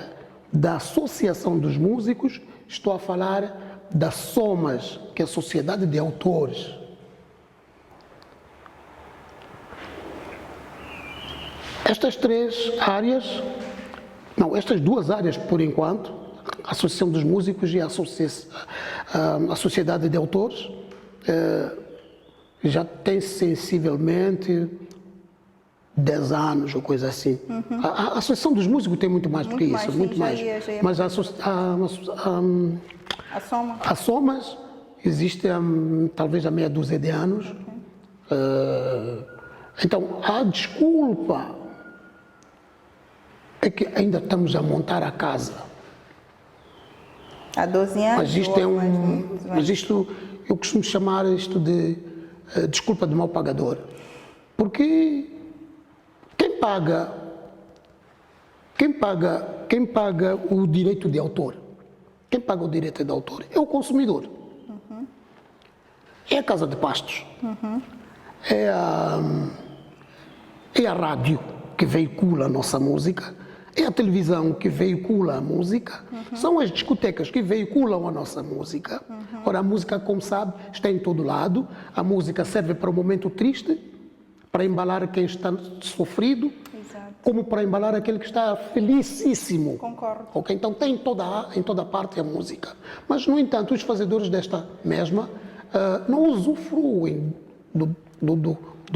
da Associação dos Músicos, estou a falar da SOMAS, que é a Sociedade de Autores. Estas 3 áreas, não, estas 2 áreas por enquanto, a Associação dos Músicos e a Sociedade de Autores, já tem sensivelmente 10 anos ou coisa assim. A Associação dos Músicos tem muito mais do que isso, muito mais. Mas a SOMAS existe talvez há meia dúzia de anos. Então, a desculpa é que ainda estamos a montar a casa. Há 12 anos? Mas isto, eu costumo chamar isto de desculpa de mau pagador. Porque quem paga o direito de autor? Quem paga o direito de autor é o consumidor. É a Casa de Pastos. É a rádio que veicula a nossa música. É a televisão que veicula a música, são as discotecas que veiculam a nossa música. Ora, a música, como sabe, está em todo lado. A música serve para um momento triste, para embalar quem está sofrido, como para embalar aquele que está felicíssimo. Concordo. Okay? Então tem em toda parte a música. Mas, no entanto, os fazedores desta mesma não usufruem do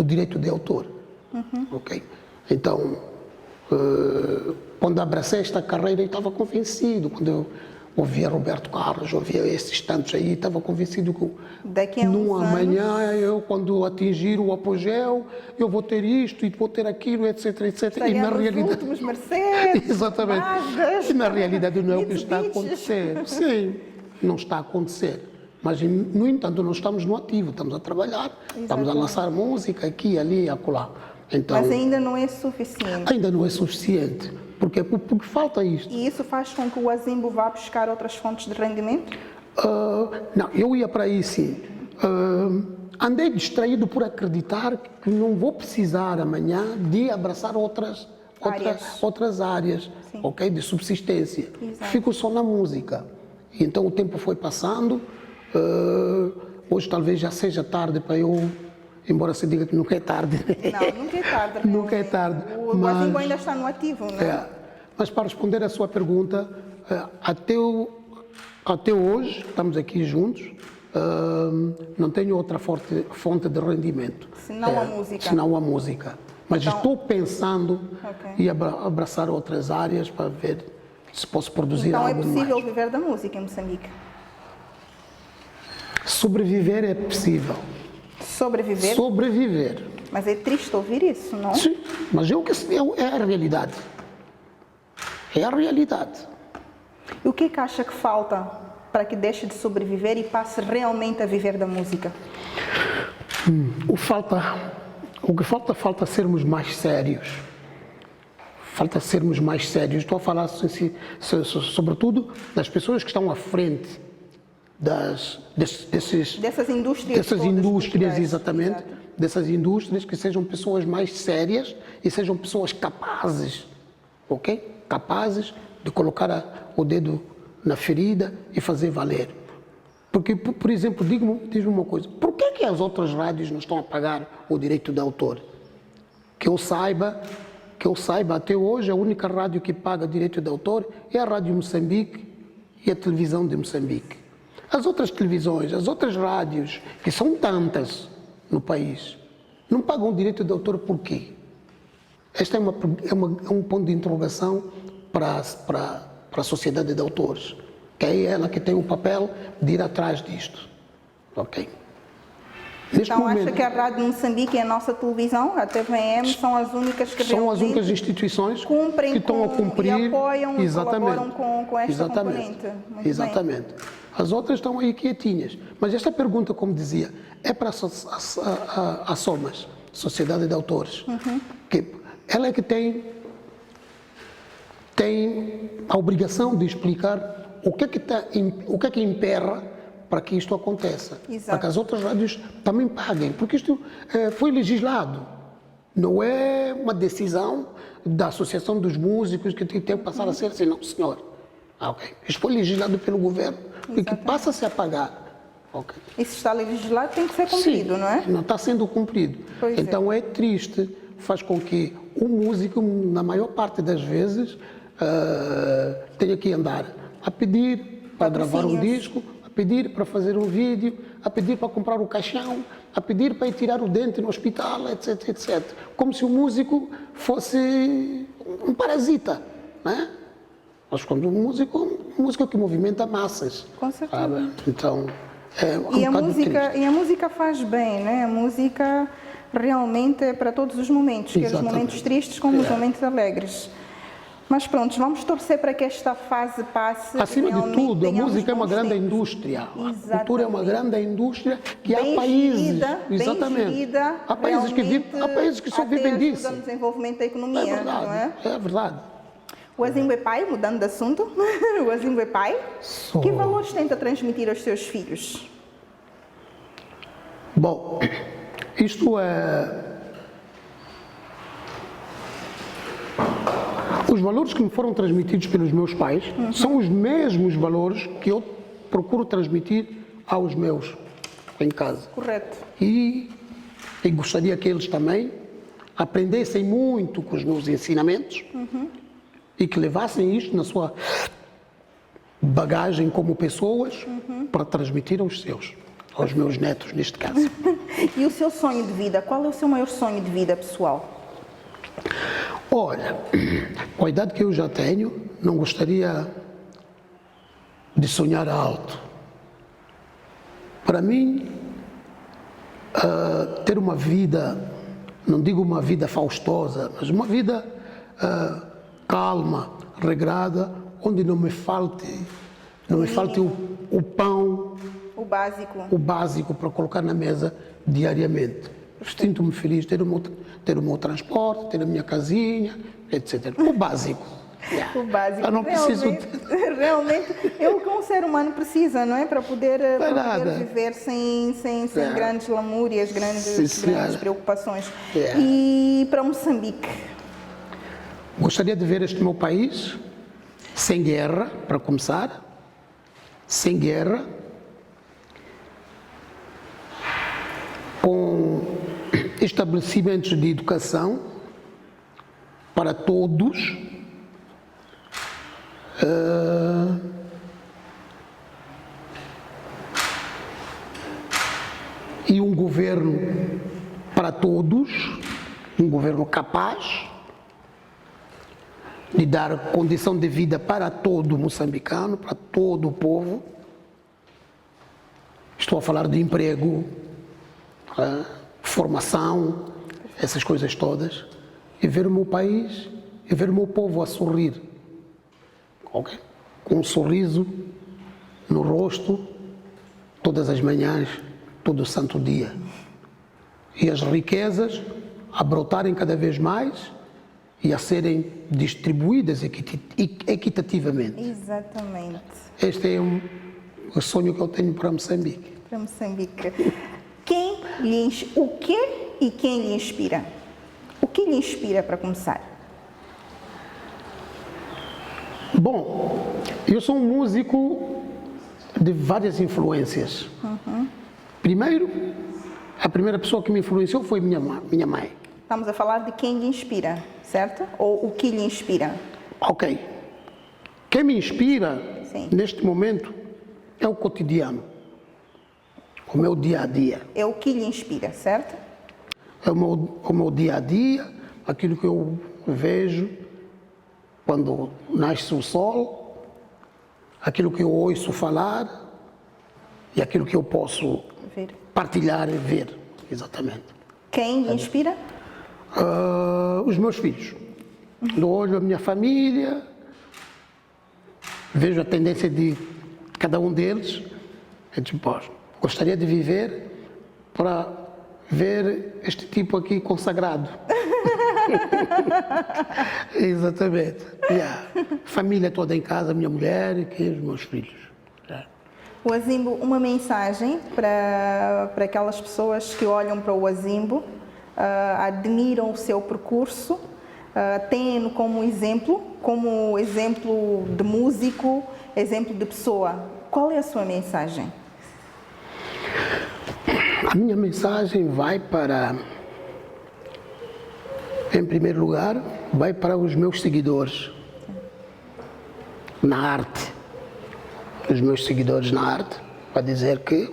direito de autor. Okay? Então, quando abracei esta carreira, eu estava convencido. Quando eu ouvia Roberto Carlos, ouvia esses tantos aí, estava convencido que daqui a num amanhã, eu, quando atingir o apogeu, eu vou ter isto e vou ter aquilo, etc, etc. E na realidade, últimos Mercedes, exatamente. Mazdas, e na realidade não é o que está a acontecer. Sim, não está a acontecer. Mas, no entanto, nós estamos no ativo, estamos a trabalhar, estamos a lançar música aqui, ali, acolá. Então, mas ainda não é suficiente. Ainda não é suficiente. Porque falta isto. E isso faz com que o Azimbo vá buscar outras fontes de rendimento? Não, eu ia para aí sim. Andei distraído por acreditar que não vou precisar amanhã de abraçar outras áreas, okay, de subsistência. Exato. Fico só na música. E então o tempo foi passando. Hoje talvez já seja tarde para eu... Embora se diga que nunca é tarde. Não, nunca é tarde. Nunca é tarde. O Azimbo ainda está no ativo, não é? Mas para responder à sua pergunta, até hoje, estamos aqui juntos, não tenho outra fonte de rendimento. Senão a música. Senão a música. Mas Então, estou pensando ok. em abraçar outras áreas para ver se posso produzir Então é algo possível mais. viver da música em Moçambique? Sobreviver é possível. Sobreviver? Sobreviver. Mas é triste ouvir isso, não? Sim, mas é a realidade. É a realidade. E o que é que acha que falta para que deixe de sobreviver e passe realmente a viver da música? O que falta sermos mais sérios. Falta sermos mais sérios. Estou a falar sobretudo das pessoas que estão à frente Dessas indústrias dessas todas indústrias, culturais. exatamente, Exato. dessas indústrias, que sejam pessoas mais sérias e sejam pessoas capazes, ok? Capazes de colocar o dedo na ferida e fazer valer. Porque, por exemplo, diz-me uma coisa, por que as outras rádios não estão a pagar o direito de autor? Que eu saiba, até hoje, a única rádio que paga direito de autor é a Rádio Moçambique e a televisão de Moçambique. As outras televisões, as outras rádios, que são tantas no país, não pagam direito de autor por quê? Este é um ponto de interrogação para a sociedade de autores, que é ela que tem o papel de ir atrás disto. Ok? Então acha que a Rádio Moçambique e a nossa televisão, a TVM, são as únicas que são as únicas realmente instituições cumprem que estão a cumprir e apoiam exatamente, e colaboram com esta componente. Muito exatamente. bem. As outras estão aí quietinhas. Mas esta pergunta, como dizia, é para a SOMAS, Sociedade de Autores. Que ela é que tem a obrigação de explicar o que é que emperra para que isto aconteça. Exato. Para que as outras rádios também paguem. Porque isto foi legislado. Não é uma decisão da Associação dos Músicos que tem que passar a ser assim, não, senhor. Ok. Isto foi legislado pelo governo e que passa-se a pagar. Okay. E se está legislado tem que ser cumprido, Sim, não é? não está sendo cumprido. Pois então é triste, faz com que o músico, na maior parte das vezes, tenha que andar a pedir para gravar um disco, a pedir para fazer um vídeo, a pedir para comprar o caixão, a pedir para ir tirar o dente no hospital, etc, etc. Como se o músico fosse um parasita, não é? Mas quando o músico é que movimenta massas. Com certeza. Sabe? Então, E a música faz bem, né? A música realmente é para todos os momentos, quer os momentos tristes como os momentos alegres. Mas pronto, vamos torcer para que esta fase passe. Acima de tudo, a música é uma grande indústria. A cultura é uma grande indústria que há países. Exatamente. Há países que só vivem disso. No desenvolvimento da economia, É verdade, não é? é verdade. O Azimbo é pai, mudando de assunto, o Azimbo é pai. Que valores tenta transmitir aos seus filhos? Bom, isto é... Os valores que me foram transmitidos pelos meus pais são os mesmos valores que eu procuro transmitir aos meus em casa. Correto. E gostaria que eles também aprendessem muito com os meus ensinamentos e que levassem isto na sua bagagem como pessoas para transmitir aos seus, aos meus netos, neste caso. E o seu sonho de vida? Qual é o seu maior sonho de vida pessoal? Olha, com a idade que eu já tenho, não gostaria de sonhar alto. Para mim, ter uma vida, não digo uma vida faustosa, mas uma vida calma, regrada, onde não me falte o pão, o básico para colocar na mesa diariamente. Sinto-me feliz ter o meu transporte, ter a minha casinha, etc. O básico. O básico. Eu não preciso... Realmente, é o que um ser humano precisa, não é? Para poder viver sem grandes lamúrias, grandes preocupações. E para Moçambique? Gostaria de ver este meu país sem guerra, para começar, sem guerra, com estabelecimentos de educação para todos, e um governo para todos, um governo capaz de dar condição de vida para todo moçambicano, para todo o povo. Estou a falar de emprego, formação, essas coisas todas, e ver o meu país, e ver o meu povo a sorrir, okay? Com um sorriso no rosto, todas as manhãs, todo santo dia. E as riquezas a brotarem cada vez mais e a serem distribuídas equitativamente. Exatamente. Este é o sonho que eu tenho para Moçambique. Para Moçambique. O que e quem lhe inspira? O que lhe inspira para começar? Bom, eu sou um músico de várias influências. Primeiro, a primeira pessoa que me influenciou foi minha mãe. Estamos a falar de quem lhe inspira, certo? Ou o que lhe inspira? Ok. Quem me inspira, Sim. neste momento, é o cotidiano. O meu dia a dia. É o que lhe inspira, certo? É o meu dia a dia, aquilo que eu vejo quando nasce o sol, aquilo que eu ouço falar e aquilo que eu posso Ver. partilhar e ver, exatamente. Quem lhe inspira? Os meus filhos. Eu olho a minha família, vejo a tendência de cada um deles, e tipo, gostaria de viver para ver este tipo aqui consagrado. Exatamente. Família toda em casa, minha mulher e os meus filhos. O Azimbo, uma mensagem para aquelas pessoas que olham para o Azimbo, admiram o seu percurso, têm-no como exemplo de músico, exemplo de pessoa. Qual é a sua mensagem? A minha mensagem vai para, em primeiro lugar, vai para os meus seguidores na arte. Os meus seguidores na arte, para dizer que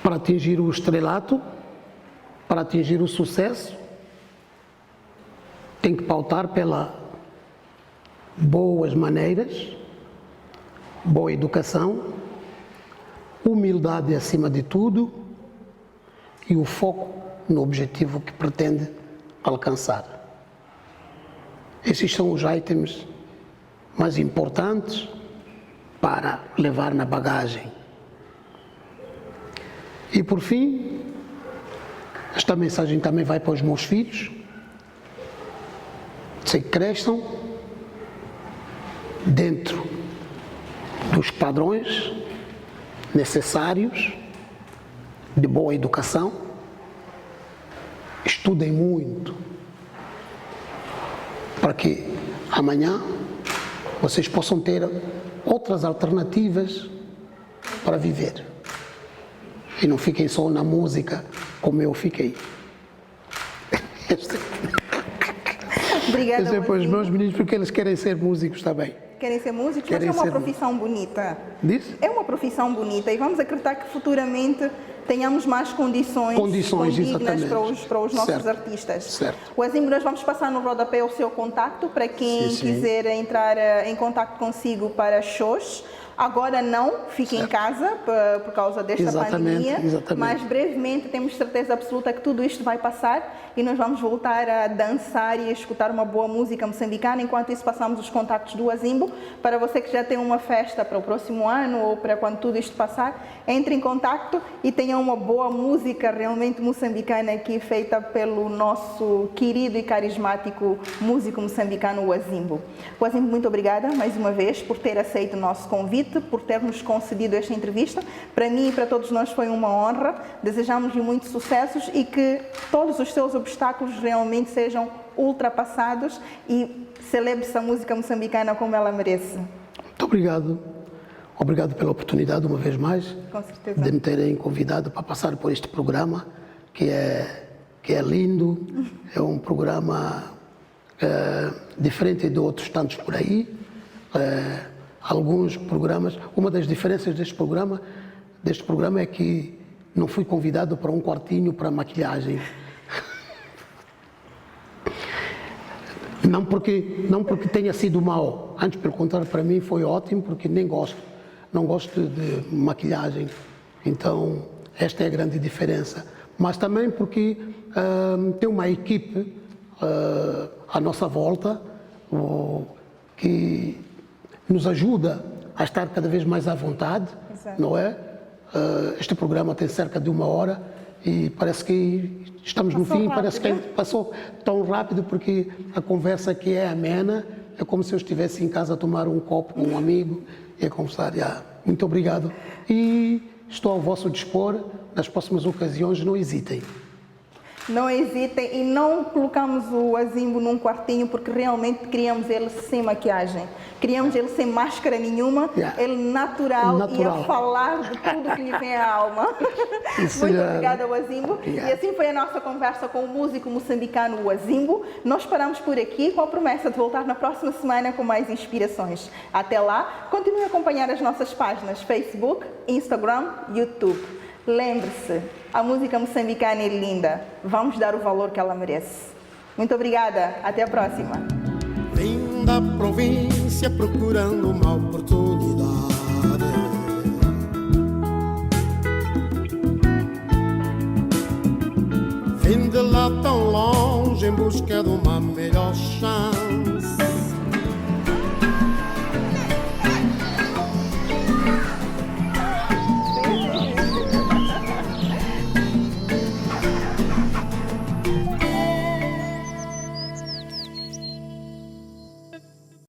para atingir o estrelato, para atingir o sucesso, tem que pautar pela boas maneiras, boa educação, humildade acima de tudo e o foco no objetivo que pretende alcançar. Esses são os itens mais importantes para levar na bagagem. E por fim, esta mensagem também vai para os meus filhos, que cresçam dentro dos padrões necessários de boa educação, estudem muito, para que amanhã vocês possam ter outras alternativas para viver. E não fiquem só na música como eu fiquei. Obrigada, Esse é para os meus meninos, porque eles querem ser músicos também. Querem ser músicos, Querem mas é uma ser profissão bonita. Diz? É uma profissão bonita e vamos acreditar que futuramente tenhamos mais condições dignas para os nossos artistas. Certo. O Azimbo, nós vamos passar no rodapé o seu contacto para quem quiser entrar em contacto consigo para shows. Agora não, fique em casa por causa desta pandemia, mas brevemente temos certeza absoluta que tudo isto vai passar e nós vamos voltar a dançar e a escutar uma boa música moçambicana. Enquanto isso, passamos os contactos do Azimbo. Para você que já tem uma festa para o próximo ano ou para quando tudo isto passar, entre em contacto e tenha uma boa música realmente moçambicana aqui, feita pelo nosso querido e carismático músico moçambicano, o Azimbo. O Azimbo, muito obrigada mais uma vez por ter aceito o nosso convite, por ter nos concedido esta entrevista. Para mim e para todos nós foi uma honra. Desejamos-lhe muitos sucessos e que todos os seus obstáculos realmente sejam ultrapassados e celebre-se a música moçambicana como ela merece. Muito obrigado. Obrigado pela oportunidade, uma vez mais, Com certeza, de me terem convidado para passar por este programa, que é lindo, é um programa diferente de outros tantos por aí. Alguns programas, uma das diferenças deste programa é que não fui convidado para um quartinho para maquilhagem. Não porque tenha sido mau, antes pelo contrário, para mim foi ótimo, porque não gosto de maquilhagem, então esta é a grande diferença. Mas também porque tem uma equipe à nossa volta que nos ajuda a estar cada vez mais à vontade, não é? Este programa tem cerca de 1 hora e parece que estamos no fim, parece que passou tão rápido porque a conversa aqui é amena, é como se eu estivesse em casa a tomar um copo com um amigo e a conversar. Muito obrigado e estou ao vosso dispor, nas próximas ocasiões não hesitem. Não hesitem e não colocamos o Azimbo num quartinho porque realmente queríamos ele sem maquiagem. Queríamos ele sem máscara nenhuma, ele natural e a falar de tudo que lhe vem à alma. Muito obrigada, Azimbo. E assim foi a nossa conversa com o músico moçambicano Azimbo. Nós paramos por aqui com a promessa de voltar na próxima semana com mais inspirações. Até lá, continue a acompanhar as nossas páginas Facebook, Instagram, YouTube. Lembre-se, a música moçambicana é linda. Vamos dar o valor que ela merece. Muito obrigada. Até a próxima. Vim da província procurando uma oportunidade. Vim de lá tão longe em busca de uma melhor chance.